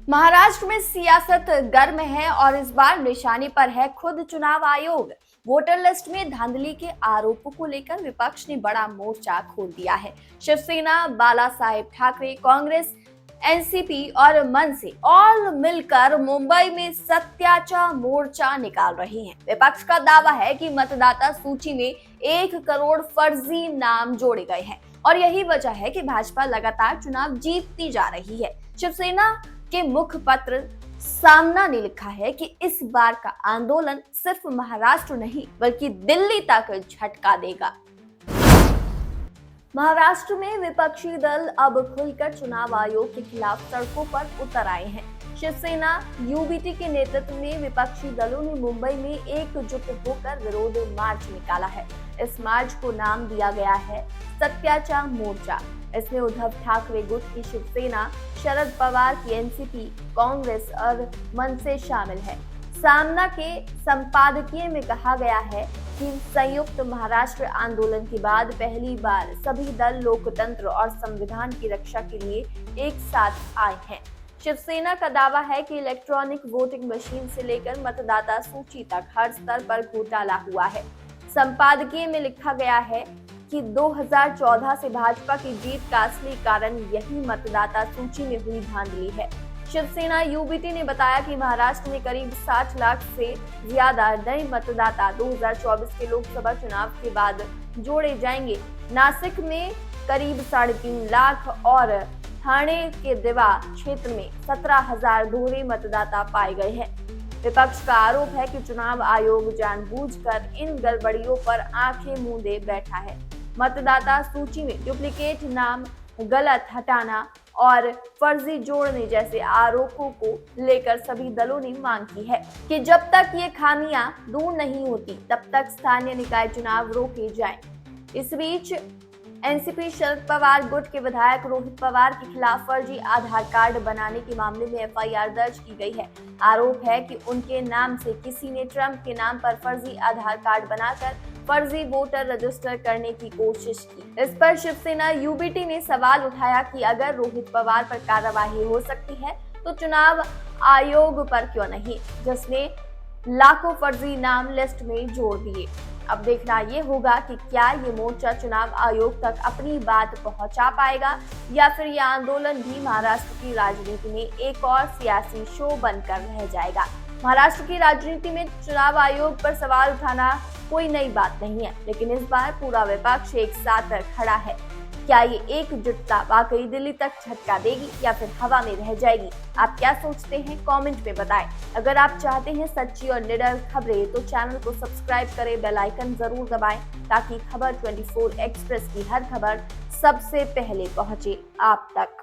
महाराष्ट्र में सियासत गर्म है और इस बार निशाने पर है खुद चुनाव आयोग। वोटर लिस्ट में धांधली के आरोपों को लेकर विपक्ष ने बड़ा मोर्चा खोल दिया है। शिवसेना, बाला साहेब ठाकरे, कांग्रेस, एनसीपी और मनसे ऑल मिलकर मुंबई में सत्याचा मोर्चा निकाल रही हैं। विपक्ष का दावा है कि मतदाता सूची में 1 करोड़ फर्जी नाम जोड़े गए हैं और यही वजह है कि भाजपा लगातार चुनाव जीतती जा रही है। शिवसेना के मुखपत्र सामना ने लिखा है कि इस बार का आंदोलन सिर्फ महाराष्ट्र नहीं बल्कि दिल्ली तक झटका देगा। महाराष्ट्र में विपक्षी दल अब खुलकर चुनाव आयोग के खिलाफ सड़कों पर उतर आए हैं। शिवसेना यूबीटी के नेतृत्व में विपक्षी दलों ने मुंबई में एकजुट होकर विरोध मार्च निकाला है। इस मार्च को नाम दिया गया है सत्याचा मोर्चा। इसमें उद्धव ठाकरे गुट की शिवसेना, शरद पवार की एनसीपी, कांग्रेस और मनसे शामिल है। सामना के संपादकीय में कहा गया है कि संयुक्त महाराष्ट्र आंदोलन के बाद पहली बार सभी दल लोकतंत्र और संविधान की रक्षा के लिए एक साथ आए हैं। शिवसेना का दावा है कि इलेक्ट्रॉनिक वोटिंग मशीन से लेकर मतदाता सूची तक हर स्तर पर घोटाला हुआ है। संपादकीय में लिखा गया है कि 2014 से भाजपा की जीत का असली कारण यही मतदाता सूची में हुई धांधली है। शिवसेना यूबीटी ने बताया कि महाराष्ट्र में करीब 60 लाख से ज्यादा नए मतदाता 2024 के लोकसभा चुनाव के बाद जोड़े जाएंगे। नासिक में करीब 3.5 लाख और ठाणे के दिवा क्षेत्र में 17,000 दोहरे मतदाता पाए गए हैं। विपक्ष का आरोप है कि चुनाव आयोग जानबूझकर इन गड़बड़ियों पर आंखें मूंदे बैठा है। मतदाता सूची में डुप्लीकेट नाम, गलत हटाना और फर्जी जोड़ने जैसे आरोपों को लेकर सभी दलों ने मांग की है कि जब तक ये खामियां दूर नहीं होती तब तक स्थानीय निकाय चुनाव रोके जाएं। इस बीच एनसीपी शरद पवार गुट के विधायक रोहित पवार के खिलाफ फर्जी आधार कार्ड बनाने के मामले में एफआईआर दर्ज की गई है। आरोप है कि उनके नाम से किसी ने ट्रंप के नाम पर फर्जी आधार कार्ड बनाकर फर्जी वोटर रजिस्टर करने की कोशिश की। इस पर शिवसेना यूबीटी ने सवाल उठाया कि अगर रोहित पवार पर कार्रवाई हो सकती है तो चुनाव आयोग पर क्यों नहीं, जिसने लाखों फर्जी नाम लिस्ट में जोड़ दिए। अब देखना ये होगा कि क्या ये मोर्चा चुनाव आयोग तक अपनी बात पहुंचा पाएगा या फिर यह आंदोलन भी महाराष्ट्र की राजनीति में एक और सियासी शो बनकर रह जाएगा। महाराष्ट्र की राजनीति में चुनाव आयोग पर सवाल उठाना कोई नई बात नहीं है, लेकिन इस बार पूरा विपक्ष एक साथ खड़ा है। क्या ये एकजुटता वाकई दिल्ली तक झटका देगी या फिर हवा में रह जाएगी? आप क्या सोचते हैं? कमेंट में बताएं। अगर आप चाहते हैं सच्ची और निडर खबरें तो चैनल को सब्सक्राइब करें, बेल आइकन जरूर दबाएं ताकि खबर 24 एक्सप्रेस की हर खबर सबसे पहले पहुंचे आप तक।